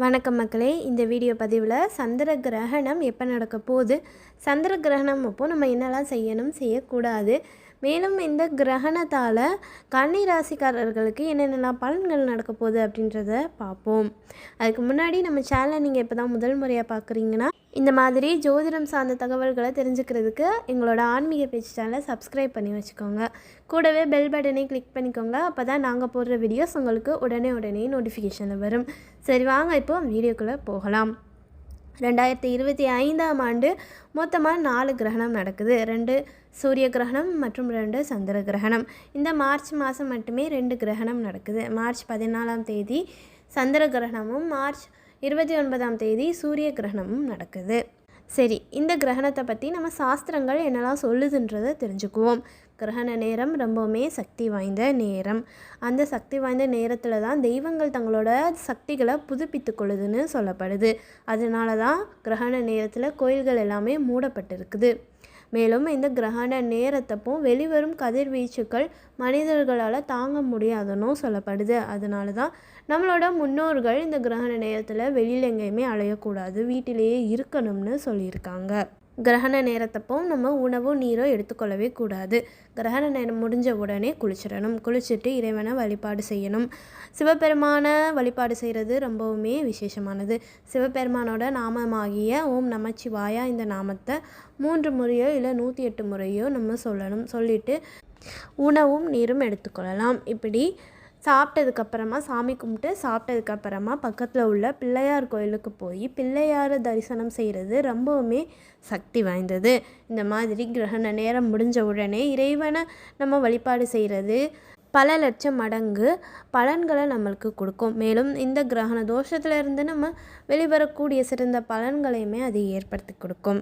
வணக்கம் மக்களே. இந்த வீடியோ பதிவில் சந்திர கிரகணம் எப்போ நடக்க போகுது, சந்திர கிரகணம் அப்போது நம்ம என்னெல்லாம் செய்யணும் செய்யக்கூடாது, மேலும் இந்த கிரகணத்தால் கன்னி ராசிக்காரர்களுக்கு என்னென்னலாம் பலன்கள் நடக்க போகுது அப்படின்றத பார்ப்போம். அதுக்கு முன்னாடி நம்ம சேனலை நீங்கள் இப்போ தான் முதல் முறையாக பார்க்குறீங்கன்னா இந்த மாதிரி ஜோதிடம் சார்ந்த தகவல்களை தெரிஞ்சுக்கிறதுக்கு எங்களோட ஆன்மீக பேச்சு சேனலை சப்ஸ்கிரைப் பண்ணி வச்சுக்கோங்க. கூடவே பெல் பட்டனை கிளிக் பண்ணிக்கோங்க. அப்போ தான் நாங்கள் போடுற வீடியோஸ் உங்களுக்கு உடனே நோட்டிஃபிகேஷனில் வரும். சரி வாங்க இப்போ வீடியோக்குள்ளே போகலாம். 2025ஆம் ஆண்டு மொத்தமாக 4 கிரகணம் நடக்குது. 2 சூரிய கிரகணம் மற்றும் 2 சந்திர கிரகணம். இந்த மார்ச் மாதம் மட்டுமே 2 கிரகணம் நடக்குது. மார்ச் 14ஆம் தேதி சந்திர கிரகணமும் மார்ச் 29ஆம் தேதி சூரிய கிரகணமும் நடக்குது. சரி, இந்த கிரகணத்தை பற்றி நம்ம சாஸ்திரங்கள் என்னெல்லாம் சொல்லுதுன்றதை தெரிஞ்சுக்குவோம். கிரகண நேரம் ரொம்பவுமே சக்தி வாய்ந்த நேரம். அந்த சக்தி வாய்ந்த நேரத்தில் தான் தெய்வங்கள் தங்களோட சக்திகளை புதுப்பித்து கொள்ளுதுன்னு சொல்லப்படுது. அதனால தான் கிரகண நேரத்தில் கோயில்கள் எல்லாமே மூடப்பட்டிருக்குது. மேலும் இந்த கிரகண நேரத்தப்போ வெளிவரும் கதிர்வீச்சுக்கள் மனிதர்களால் தாங்க முடியாதுன்னு சொல்லப்படுது. அதனால தான் நம்மளோட முன்னோர்கள் இந்த கிரகண நேரத்தில் வெளியில் எங்கேயுமே அலையக்கூடாது, வீட்டிலேயே இருக்கணும்னு சொல்லியிருக்காங்க. கிரகண நேரத்தப்போ நம்ம உணவோ நீரோ எடுத்துக்கொள்ளவே கூடாது. கிரகண நேரம் முடிஞ்ச உடனே குளிச்சிடணும். குளிச்சுட்டு இறைவனை வழிபாடு செய்யணும். சிவபெருமானை வழிபாடு செய்கிறது ரொம்பவுமே விசேஷமானது. சிவபெருமானோட நாமமாகிய ஓம் நமச்சிவாயா இந்த நாமத்தை 3 முறையோ இல்லை 108 முறையோ நம்ம சொல்லணும். சொல்லிவிட்டு உணவும் நீரும் எடுத்துக்கொள்ளலாம். இப்படி சாப்பிட்டதுக்கப்புறமா சாமி கும்பிட்டு சாப்பிட்டதுக்கப்புறமா பக்கத்தில் உள்ள பிள்ளையார் கோயிலுக்கு போய் பிள்ளையாரை தரிசனம் செய்கிறது ரொம்பவுமே சக்தி வாய்ந்தது. இந்த மாதிரி கிரகண நேரம் முடிஞ்ச உடனே இறைவனை நம்ம வழிபாடு செய்கிறது பல லட்சம் மடங்கு பலன்களை நம்மளுக்கு கொடுக்கும். மேலும் இந்த கிரகண தோஷத்திலிருந்து நம்ம வெளிவரக்கூடிய சிறந்த பலன்களையுமே அது ஏற்படுத்தி கொடுக்கும்.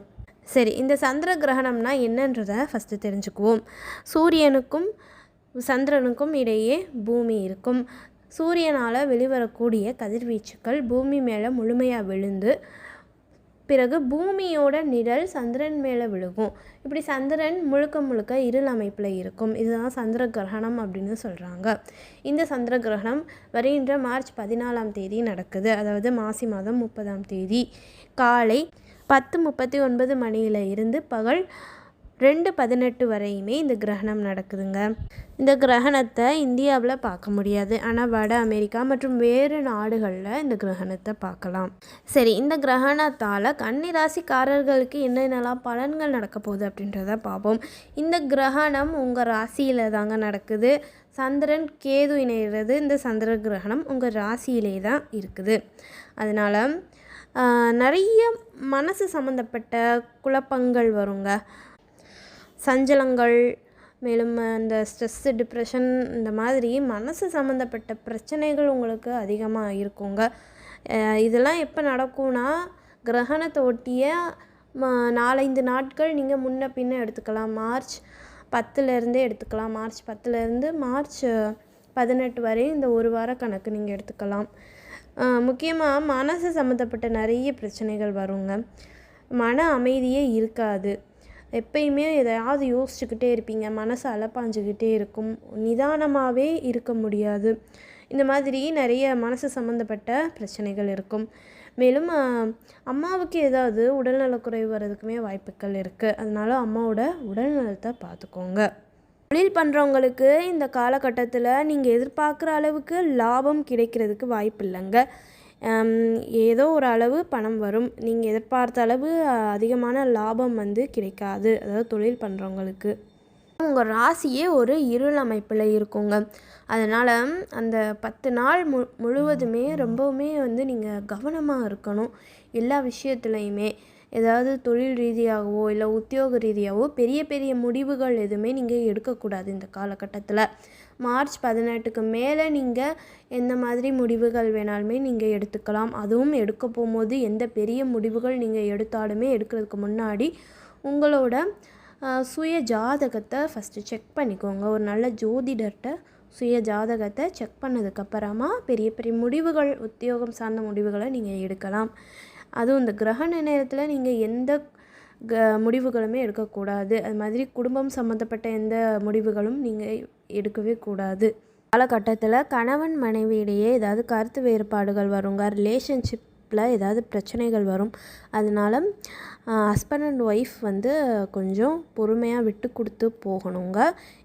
சரி, இந்த சந்திர கிரகணம்னா என்னன்றதை ஃபஸ்ட்டு தெரிஞ்சுக்குவோம். சூரியனுக்கும் சந்திரனுக்கும் இடையே பூமி இருக்கும். சூரியனால் வெளிவரக்கூடிய கதிர்வீச்சுக்கள் பூமி மேலே முழுமையாக விழுந்து பிறகு பூமியோட நிழல் சந்திரன் மேலே விழுகும். இப்படி சந்திரன் முழுக்க இருள் அமைப்பில் இருக்கும். இதுதான் சந்திர கிரகணம் அப்படின்னு சொல்கிறாங்க. இந்த சந்திர கிரகணம் வருகின்ற மார்ச் 14ஆம் தேதி நடக்குது. அதாவது மாசி மாதம் 30ஆம் தேதி காலை 10:39 மணியில் இருந்து பகல் 2:18 வரையுமே இந்த கிரகணம் நடக்குதுங்க. இந்த கிரகணத்தை இந்தியாவில் பார்க்க முடியாது, ஆனால் வட அமெரிக்கா மற்றும் வேறு நாடுகளில் இந்த கிரகணத்தை பார்க்கலாம். சரி, இந்த கிரகணத்தால் கன்னி ராசிக்காரர்களுக்கு என்னென்னலாம் பலன்கள் நடக்க போகுது அப்படின்றத பார்ப்போம். இந்த கிரகணம் உங்கள் ராசியில் தாங்க நடக்குது. சந்திரன் கேது இணைகிறது. இந்த சந்திர கிரகணம் உங்கள் ராசியிலே தான் இருக்குது. அதனால் நிறைய மனசு சம்மந்தப்பட்ட குழப்பங்கள் வருங்க, சஞ்சலங்கள், மேலும் இந்த ஸ்ட்ரெஸ்ஸு, டிப்ரெஷன், இந்த மாதிரி மனசு சம்மந்தப்பட்ட பிரச்சனைகள் உங்களுக்கு அதிகமாக இருக்குங்க. இதெல்லாம் எப்போ நடக்கும்னா கிரகணத்தை ஒட்டிய 4-5 நாட்கள் நீங்கள் முன்ன பின்ன எடுத்துக்கலாம். மார்ச் 10லேருந்தே எடுத்துக்கலாம். மார்ச் 10லேருந்து மார்ச் 18 வரை இந்த ஒரு வார கணக்கு நீங்கள் எடுத்துக்கலாம். முக்கியமாக மனசு சம்மந்தப்பட்ட நிறைய பிரச்சனைகள் வருங்க. மன அமைதியே இருக்காது. எப்பயுமே எதையாவது யோசிச்சுக்கிட்டே இருப்பீங்க. மனசு அலப்பாஞ்சிக்கிட்டே இருக்கும். நிதானமாகவே இருக்க முடியாது. இந்த மாதிரி நிறைய மனசு சம்மந்தப்பட்ட பிரச்சனைகள் இருக்கும். மேலும் அம்மாவுக்கு ஏதாவது உடல்நலக்குறைவு வர்றதுக்குமே வாய்ப்புகள் இருக்குது. அதனால அம்மாவோட உடல்நலத்தை பார்த்துக்கோங்க. தொழில் பண்ணுறவங்களுக்கு இந்த காலகட்டத்தில் நீங்கள் எதிர்பார்க்குற அளவுக்கு லாபம் கிடைக்கிறதுக்கு வாய்ப்பு இல்லைங்க. ஏதோ ஒரு அளவு பணம் வரும். நீங்கள் எதிர்பார்த்த அளவு அதிகமான லாபம் கிடைக்காது. அதாவது தொழில் பண்ணுறவங்களுக்கு உங்கள் ராசியே ஒரு இருள் அமைப்பில் இருக்குங்க. அதனால் அந்த 10 நாள் முழுவதுமே ரொம்பவுமே நீங்கள் கவனமாக இருக்கணும். எல்லா விஷயத்துலையுமே ஏதாவது தொழில் ரீதியாகவோ இல்லை உத்தியோக ரீதியாகவோ பெரிய முடிவுகள் எதுவுமே நீங்கள் எடுக்கக்கூடாது இந்த காலகட்டத்தில். மார்ச் 18க்கு மேலே நீங்கள் எந்த மாதிரி முடிவுகள் வேணாலுமே நீங்கள் எடுத்துக்கலாம். அதுவும் எடுக்க போகும்போது எந்த பெரிய முடிவுகள் நீங்கள் எடுத்தாலுமே எடுக்கிறதுக்கு முன்னாடி உங்களோட சுய ஜாதகத்தை ஃபஸ்ட்டு செக் பண்ணிக்கோங்க. ஒரு நல்ல ஜோதிடர்கிட்ட சுய ஜாதகத்தை செக் பண்ணதுக்கப்புறமா பெரிய முடிவுகள், உத்தியோகம் சார்ந்த முடிவுகளை நீங்கள் எடுக்கலாம். அதுவும் இந்த கிரகண நேரத்தில் நீங்கள் எந்த முடிவுகளுமே எடுக்கக்கூடாது. அது மாதிரி குடும்பம் சம்மந்தப்பட்ட எந்த முடிவுகளும் நீங்கள் எடுக்கவே கூடாது. காலகட்டத்தில் கணவன் மனைவியிடையே ஏதாவது கருத்து வேறுபாடுகள் வருங்க, ரிலேஷன்ஷிப்பில் ஏதாவது பிரச்சனைகள் வரும். அதனால ஹஸ்பண்ட் அண்ட் ஒய்ஃப் வந்து கொஞ்சம் பொறுமையாக விட்டு கொடுத்து போகணுங்க.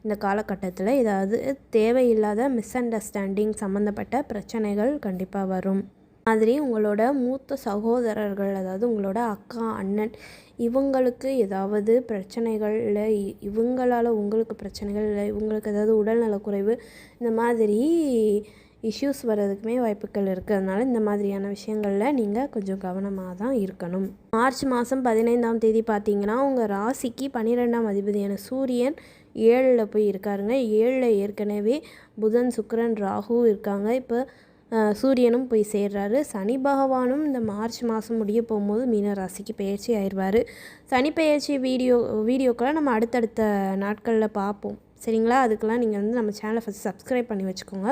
இந்த காலகட்டத்தில் ஏதாவது தேவையில்லாத மிஸ் அண்டர்ஸ்டாண்டிங் சம்மந்தப்பட்ட பிரச்சனைகள் கண்டிப்பாக வரும். மாதிரி உங்களோட மூத்த சகோதரர்கள், அதாவது உங்களோட அக்கா, அண்ணன், இவங்களுக்கு ஏதாவது பிரச்சனைகள் இல்லை, இவங்களால் உங்களுக்கு பிரச்சனைகள் இல்லை, இவங்களுக்கு ஏதாவது உடல்நலக்குறைவு, இந்த மாதிரி இஷ்யூஸ் வர்றதுக்குமே வாய்ப்புகள் இருக்குது. அதனால் இந்த மாதிரியான விஷயங்களில் நீங்கள் கொஞ்சம் கவனமாக தான் இருக்கணும். மார்ச் மாதம் 15ஆம் தேதி பார்த்திங்கன்னா உங்கள் ராசிக்கு 12ஆம் அதிபதியான சூரியன் 7ல் போய் இருக்காருங்க. 7ல் ஏற்கனவே புதன், சுக்கிரன், ராகு இருக்காங்க. இப்போ சூரியனும் போய் சேர்றாரு. சனி பகவானும் இந்த மார்ச் மாதம் முடிய போகும்போது மீன ராசிக்கு பயிற்சி ஆயிடுவார். சனி பயிற்சி வீடியோக்கெல்லாம் நம்ம அடுத்தடுத்த நாட்களில் பார்ப்போம், சரிங்களா? அதுக்கெல்லாம் நீங்கள் வந்து நம்ம சேனலை ஃபஸ்ட் சப்ஸ்கிரைப் பண்ணி வச்சுக்கோங்க.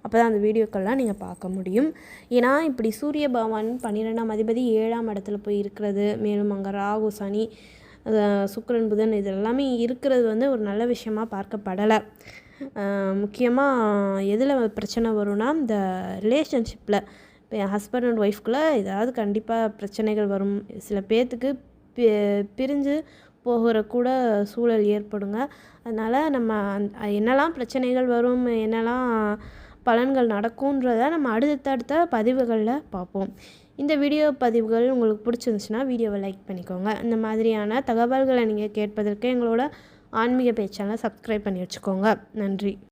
அப்போ தான் அந்த வீடியோக்கெல்லாம் நீங்கள் பார்க்க முடியும். ஏன்னா இப்படி சூரிய பகவான் 12ஆம் அதிபதி 7ஆம் இடத்துல போய் இருக்கிறது, மேலும் அங்கே ராகு, சனி, சுக்கிரன், புதன் இது எல்லாமே இருக்கிறது வந்து ஒரு நல்ல விஷயமாக பார்க்கப்படலை. முக்கியமாக எதில் பிரச்சனை வரும்னா இந்த ரிலேஷன்ஷிப்பில். இப்போ என் ஹஸ்பண்ட் அண்ட் ஒய்ஃப்குள்ளே ஏதாவது கண்டிப்பாக பிரச்சனைகள் வரும். சில பேர்த்துக்கு பிரிஞ்சு போகிற கூட சூழல் ஏற்படுங்க. அதனால் நம்ம என்னெல்லாம் பிரச்சனைகள் வரும், என்னெல்லாம் பலன்கள் நடக்கும்ன்றதை நம்ம அடுத்தடுத்த பதிவுகளில் பார்ப்போம். இந்த வீடியோ பதிவுகள் உங்களுக்கு பிடிச்சிருந்துச்சுன்னா வீடியோவை லைக் பண்ணிக்கோங்க. இந்த மாதிரியான தகவல்களை நீங்கள் கேட்பதற்கு எங்களோட ஆன்மீக பேஜ் சேனலை சப்ஸ்கிரைப் பண்ணி வச்சுக்கோங்க. நன்றி.